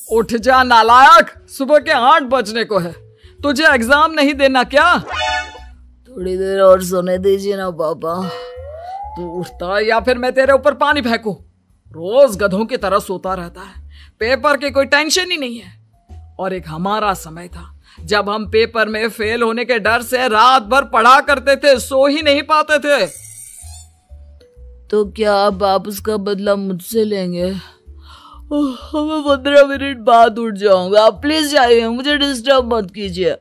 उठ जा नालायक, सुबह के 8 बजने को है। तुझे एग्जाम नहीं देना क्या? थोड़ी देर और सोने दीजिए ना पापा। तू उठता या फिर मैं तेरे ऊपर पानी फेंकूं? रोज गधों की तरह सोता रहता है, पेपर की कोई टेंशन ही नहीं है। और एक हमारा समय था जब हम पेपर में फेल होने के डर से रात भर पढ़ा करते थे, सो ही नहीं पाते थे। तो क्या अब आप उसका बदला मुझसे लेंगे? मैं 15 मिनट बाद उठ जाऊंगा, आप प्लीज जाइए, मुझे डिस्टर्ब मत कीजिए।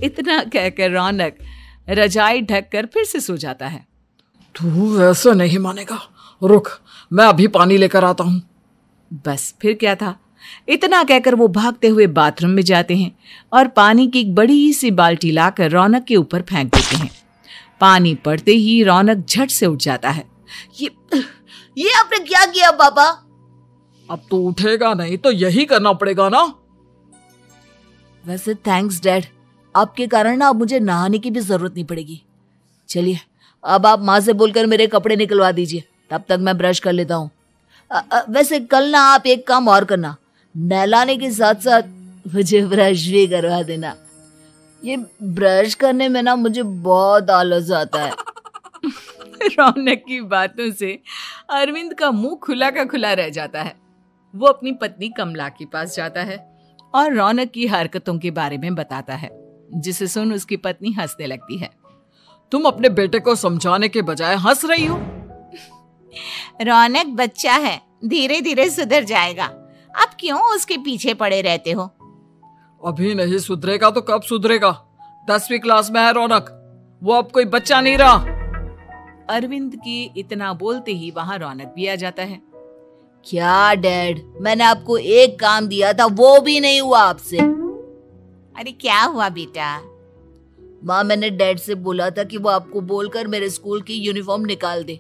इतना कहकर रौनक रजाई ढककर फिर से सो जाता है। तू ऐसा नहीं मानेगा, रुक मैं अभी पानी लेकर आता हूं। बस फिर क्या था, इतना कहकर वो भागते हुए बाथरूम में जाते हैं और पानी की एक बड़ी सी बाल्टी लाकर रौनक के ऊपर फेंक देते हैं। पानी पड़ते ही रौनक झट से उठ जाता है। ये आपने क्या किया पापा? अब तो उठेगा नहीं तो यही करना पड़ेगा ना। वैसे थैंक्स डैड, आपके कारण ना अब मुझे नहाने की भी जरूरत नहीं पड़ेगी। चलिए अब आप माँ से बोलकर मेरे कपड़े निकलवा दीजिए, तब तक मैं ब्रश कर लेता हूँ। वैसे कल ना आप एक काम और करना, नहलाने के साथ साथ मुझे ब्रश भी करवा देना। ये ब्रश करने में ना मुझे बहुत आलस आता है। रौनक की बातों से अरविंद का मुंह खुला का खुला रह जाता है। वो अपनी पत्नी कमला के पास जाता है और रौनक की हरकतों के बारे में बताता है, जिसे सुन उसकी पत्नी हंसने लगती है। तुम अपने बेटे को समझाने के बजाय हंस रही हो। रौनक बच्चा है, धीरे धीरे सुधर जाएगा, आप क्यों उसके पीछे पड़े रहते हो? अभी नहीं सुधरेगा तो कब सुधरेगा? 10वीं क्लास में है रौनक, वो अब कोई बच्चा नहीं रहा। अरविंद की इतना बोलते ही वहां रौनक भी आ जाता है। क्या डैड, मैंने आपको एक काम दिया था, वो भी नहीं हुआ आपसे। अरे क्या हुआ बेटा? माँ, मैंने डैड से बोला था कि वो आपको बोलकर मेरे स्कूल की यूनिफॉर्म निकाल दे,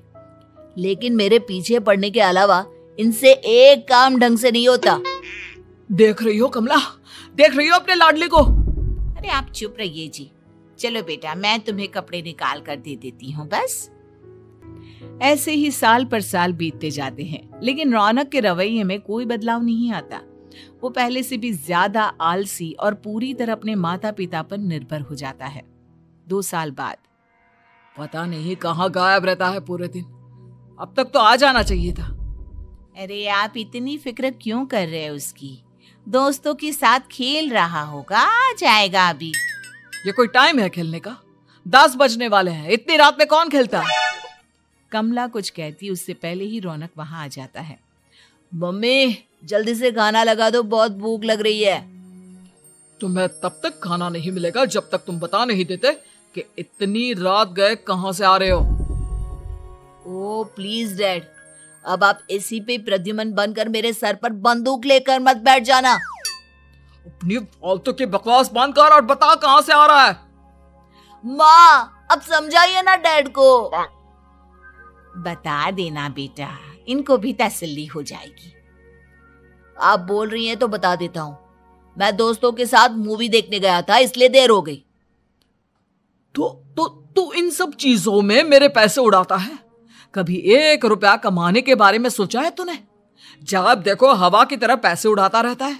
लेकिन मेरे पीछे पड़ने के अलावा इनसे एक काम ढंग से नहीं होता। देख रही हो कमला, देख रही हो अपने लाडले को? अरे आप चुप रहिए जी। चलो बेटा, मैं तुम्हें कपड़े निकाल कर दे देती हूँ बस। ऐसे ही साल पर साल बीतते जाते हैं, लेकिन रौनक के रवैये में कोई बदलाव नहीं आता। वो पहले से भी ज्यादा आलसी और पूरी तरह अपने माता पिता पर निर्भर हो जाता है। 2 साल बाद पता नहीं कहाँ गायब रहता है पूरे दिन, अब तक तो आ जाना चाहिए था। अरे आप इतनी फिक्र क्यों कर रहे हैं उसकी? दोस्तों के साथ खेल रहा होगा, आ जाएगा अभी। ये कोई टाइम है खेलने का? 10 बजने वाले हैं, इतनी रात में कौन खेलता है? कमला कुछ कहती उससे पहले ही रौनक वहां आ जाता है। मम्मी जल्दी से खाना लगा दो, बहुत भूख लग रही है। तुम्हें तब तक खाना नहीं मिलेगा जब तक तुम बता नहीं देते कि इतनी रात गए कहां से आ रहे हो। ओ प्लीज डैड, अब आप एसी पे प्रद्युमन बनकर मेरे सर पर बंदूक लेकर मत बैठ जाना। अपनी फालतू की बकवास बंद कर और बता कहां से आ रहा है। माँ अब समझाइए ना डैड को। बता देना बेटा, इनको भी तसल्ली हो जाएगी। आप बोल रही हैं तो बता देता हूँ, मैं दोस्तों के साथ मूवी देखने गया था, इसलिए देर हो गई। तो इन सब चीजों में मेरे पैसे उड़ाता है। कभी 1 रुपया कमाने के बारे में सोचा है तूने? जब देखो हवा की तरह पैसे उड़ाता रहता है।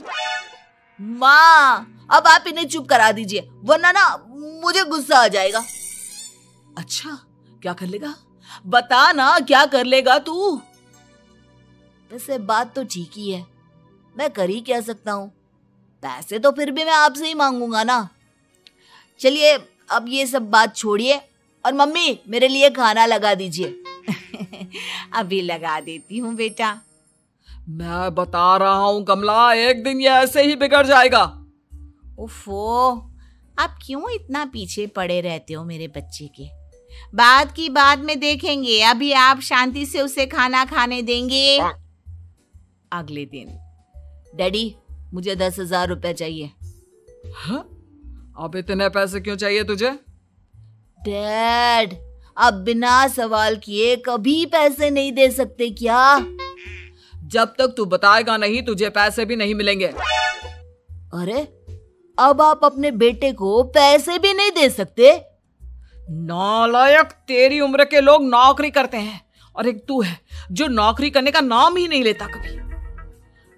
माँ अब आप इन्हें चुप करा दीजिए, वरना ना मुझे गुस्सा आ जाएगा। अच्छा क्या कर लेगा? बता ना क्या कर लेगा तू? वैसे बात तो ठीक ही है, मैं कर ही क्या सकता हूँ, पैसे तो फिर भी मैं आपसे ही मांगूंगा ना। चलिए अब ये सब बात छोड़िए और मम्मी मेरे लिए खाना लगा दीजिए। अभी लगा देती हूँ बेटा। मैं बता रहा हूँ कमला, एक दिन ये ऐसे ही बिगड़ जाएगा। उफ़ो, आप क्यों इतना पीछे पड़े रहते हो मेरे बच्चे के? बात की बाद में देखेंगे, अभी आप शांति से उसे खाना खाने देंगे। अगले दिन डैडी मुझे 10,000 रुपए चाहिए। हाँ? अब इतने पैसे क्यों चाहिए तुझे? डैड आप बिना सवाल किए कभी पैसे नहीं दे सकते क्या? जब तक तू बताएगा नहीं तुझे पैसे भी नहीं मिलेंगे। अरे अब आप अपने बेटे को पैसे भी नहीं दे सकते? नालायक, तेरी उम्र के लोग नौकरी करते हैं और एक तू है जो नौकरी करने का नाम ही नहीं लेता कभी।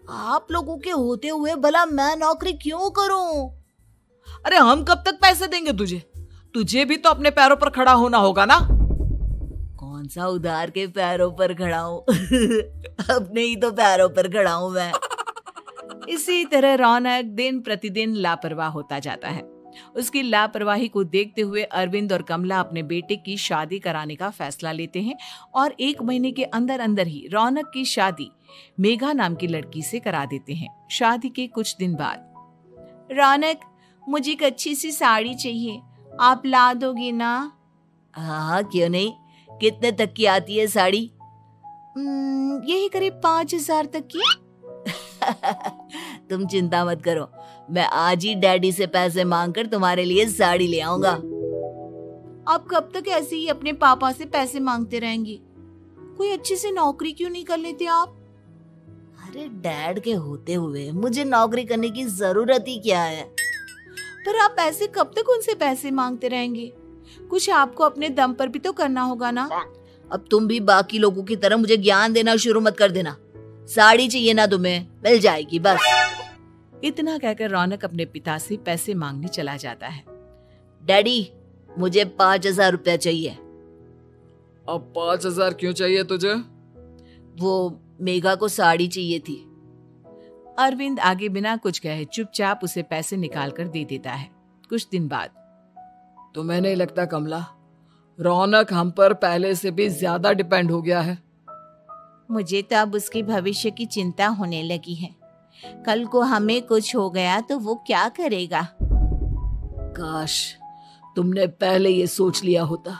आप लोगों के होते हुए भला मैं नौकरी क्यों करूं? अरे हम कब तक पैसे देंगे तुझे? तुझे भी तो अपने पैरों पर खड़ा होना होगा ना। कौन सा उधार के पैरों पर खड़ा हूं? अपने ही तो पैरों पर खड़ा हूं मैं। इसी तरह रौनक दिन प्रतिदिन लापरवाह होता जाता है। उसकी लापरवाही को देखते हुए अरविंद और कमला अपने बेटे की शादी कराने का फैसला लेते हैं और 1 महीने के अंदर अंदर ही रौनक की शादी मेघा नाम की लड़की से करा देते हैं। शादी के कुछ दिन बाद, रौनक, मुझे एक अच्छी सी साड़ी चाहिए, आप ला दोगे ना? हाँ, क्यों नहीं। कितने तक की आती है साड़ी? यही करीब 5,000 तक की। तुम चिंता मत करो, मैं आज ही डैडी से पैसे मांगकर तुम्हारे लिए साड़ी ले आऊंगा। आप कब तक ऐसे ही अपने पापा से पैसे मांगते रहेंगे? कोई अच्छी सी नौकरी क्यों नहीं कर लेते आप? अरे डैड के होते हुए मुझे नौकरी करने की जरूरत ही क्या है? पर आप ऐसे कब तक उनसे पैसे मांगते रहेंगे? कुछ आपको अपने दम पर भी तो करना होगा ना। अब तुम भी बाकी लोगों की तरह मुझे ज्ञान देना शुरू मत कर देना। साड़ी चाहिए ना तुम्हें, मिल जाएगी बस। इतना कहकर रौनक अपने पिता से पैसे मांगने चला जाता है। डैडी, मुझे 5,000 रुपया चाहिए। अब 5,000 क्यों चाहिए तुझे? वो मेघा को साड़ी चाहिए थी। अरविंद आगे बिना कुछ कहे चुपचाप उसे पैसे निकाल कर दे देता है। कुछ दिन बाद, तुम्हें नहीं लगता कमला, रौनक हम पर पहले से भी ज्यादा डिपेंड हो गया है? मुझे तो अब उसके भविष्य की चिंता होने लगी है। कल को हमें कुछ हो गया तो वो क्या करेगा? काश तुमने पहले ये सोच लिया होता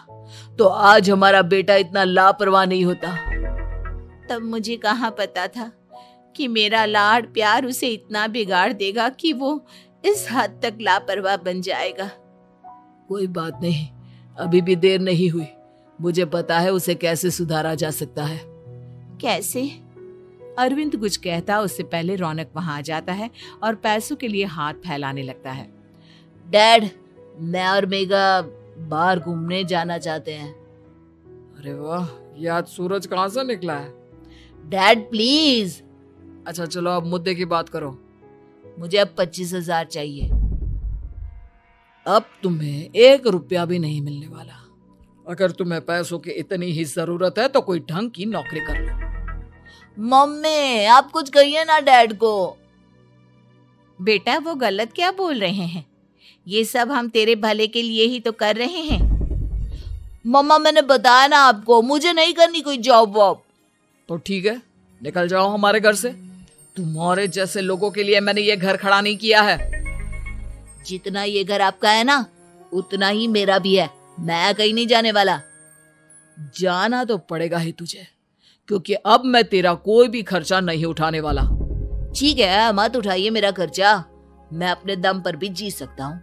तो आज हमारा बेटा इतना लापरवाह नहीं होता। तब मुझे कहाँ पता था कि मेरा लाड़ प्यार उसे इतना बिगाड़ देगा कि वो इस हद तक लापरवाह बन जाएगा। कोई बात नहीं, अभी भी देर नहीं हुई। मुझे पता है उसे कैसे सुधारा जा सकता है। कैसे? अरविंद कुछ कहता उससे पहले रौनक वहां आ जाता है और पैसों के लिए हाथ फैलाने लगता है। डैड, मैं और मेघा बाहर घूमने जाना चाहते हैं। अरे वाह, ये आज सूरज कहाँ से निकला है? Dad please. अच्छा चलो अब मुद्दे की बात करो। मुझे अब 25,000 चाहिए। अब तुम्हें 1 रुपया भी नहीं मिलने वाला। अगर तुम्हें पैसों की इतनी ही जरूरत है तो कोई ढंग की नौकरी कर लो। मम्मी, आप कुछ कहिए ना डैड को। बेटा, वो गलत क्या बोल रहे हैं? ये सब हम तेरे भले के लिए ही तो कर रहे हैं। मम्मा, मैंने बताया ना आपको, मुझे नहीं करनी कोई जॉब वॉब। तो ठीक है, निकल जाओ हमारे घर से। तुम्हारे जैसे लोगों के लिए मैंने ये घर खड़ा नहीं किया है। जितना ये घर आपका है ना, उतना ही मेरा भी है। मैं कहीं नहीं जाने वाला। जाना तो पड़ेगा ही तुझे, क्योंकि अब मैं तेरा कोई भी खर्चा नहीं उठाने वाला। ठीक है, मत उठाइए मेरा खर्चा, मैं अपने दम पर भी जी सकता हूँ।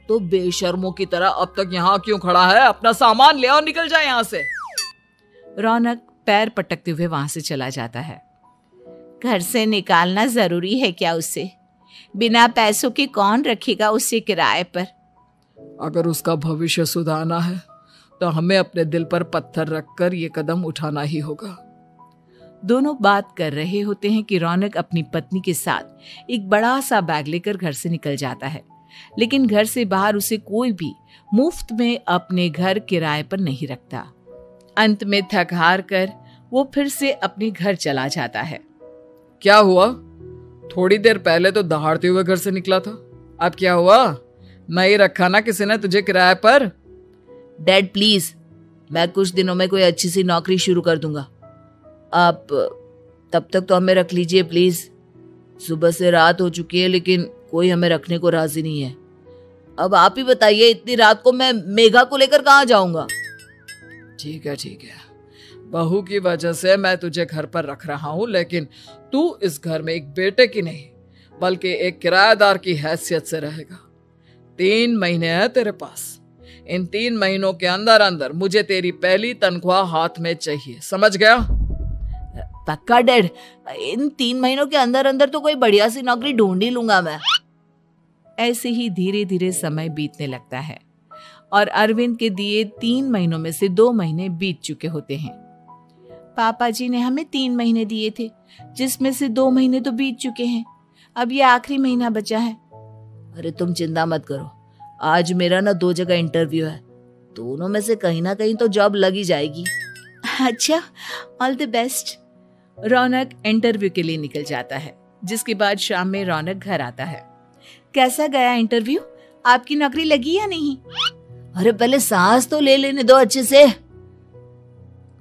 तो बेशर्मों की तरह अब तक यहाँ क्यों खड़ा है? अपना सामान ले और निकल जाए यहाँ से। रौनक पैर पटकते हुए वहां से चला जाता है। घर से निकालना जरूरी है क्या उसे? बिना पैसों के कौन रखेगा उसे किराए पर? अगर उसका भविष्य सुधारना है तो हमें अपने दिल पर पत्थर रखकर ये कदम उठाना ही होगा। दोनों बात कर रहे होते हैं कि रौनक अपनी पत्नी के साथ एक बड़ा सा बैग लेकर घर से निकल जाता है, लेकिन घर से बाहर उसे कोई भी मुफ्त में अपने घर किराए पर नहीं रखता। अंत में थक हार कर वो फिर से अपने घर चला जाता है। क्या हुआ? थोड़ी देर पहले तो दहाड़ते हुए घर से निकला था, अब क्या हुआ? नहीं रखा ना किसी ने तुझे किराए पर? डैड प्लीज, मैं कुछ दिनों में कोई अच्छी सी नौकरी शुरू कर दूंगा। आप तब तक तो हमें रख लीजिए प्लीज। सुबह से रात हो चुकी है लेकिन कोई हमें रखने को राजी नहीं है। अब आप ही बताइए, इतनी रात को मैं मेघा को लेकर कहाँ जाऊंगा? ठीक है, बहू की वजह से मैं तुझे घर पर रख रहा हूँ, लेकिन तू इस घर में एक बेटे की नहीं बल्कि एक किराएदार की हैसियत से रहेगा। 3 महीने हैं तेरे पास। इन 3 महीनों के अंदर अंदर मुझे तेरी पहली तनख्वाह हाथ में चाहिए, समझ गया? पक्का डैड, इन 3 महीनों के अंदर अंदर तो कोई बढ़िया सी नौकरी ढूंढ ही लूंगा मैं। ऐसे ही धीरे धीरे समय बीतने लगता है और अरविंद के दिए 3 महीनों में से 2 महीने बीत चुके होते हैं। पापा जी ने हमें 3 महीने दिए थे, जिसमें से 2 महीने तो बीत चुके हैं। अब ये आखिरी महीना बचा है। अरे तुम चिंता मत करो, आज मेरा ना 2 जगह इंटरव्यू है, दोनों में से कहीं ना कहीं तो जॉब लग ही जाएगी। अच्छा, all the best. Raunak interview के लिए निकल जाता है, जिसके बाद शाम में रौनक घर आता है। कैसा गया इंटरव्यू? आपकी नौकरी लगी या नहीं? अरे पहले सांस तो ले लेने दो अच्छे से।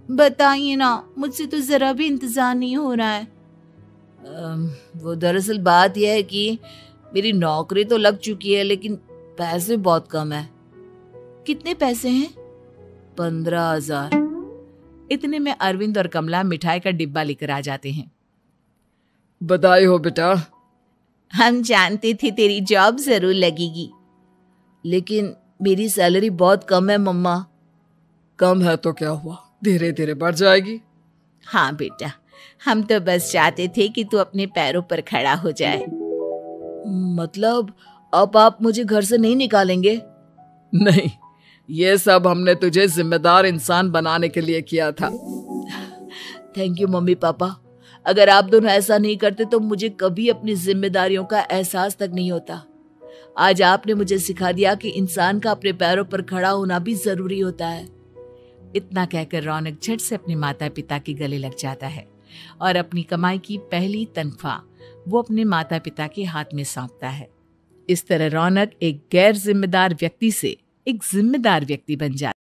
बताइए ना, मुझसे तो जरा भी इंतजार नहीं हो रहा है। वो दरअसल बात यह है कि मेरी नौकरी तो लग चुकी है, लेकिन पैसे बहुत कम है। कितने पैसे हैं? 15,000। इतने में अरविंद और कमला मिठाई का डिब्बा लेकर आ जाते हैं। बधाई हो बेटा। हम जानते थे तेरी जॉब जरूर लगेगी। लेकिन मेरी सैलरी बहुत कम है मम्मा। कम है तो क्या हुआ, धीरे धीरे बढ़ जाएगी। हाँ बेटा, हम तो बस चाहते थे कि तू अपने पैरों पर खड़ा हो जाए। मतलब अब आप मुझे घर से नहीं निकालेंगे? नहीं, ये सब हमने तुझे जिम्मेदार इंसान बनाने के लिए किया था। Thank you mummy papa. अगर आप दोनों ऐसा नहीं करते तो मुझे कभी अपनी जिम्मेदारियों का एहसास तक नहीं होता। आज आपने मुझे सिखा दिया कि इंसान का अपने पैरों पर खड़ा होना भी जरूरी होता है। इतना कहकर रौनक झट से अपने माता पिता के गले लग जाता है और अपनी कमाई की पहली तनख्वाह वो अपने माता पिता के हाथ में सौंपता है। इस तरह रौनक एक गैर जिम्मेदार व्यक्ति से एक जिम्मेदार व्यक्ति बन जाता है।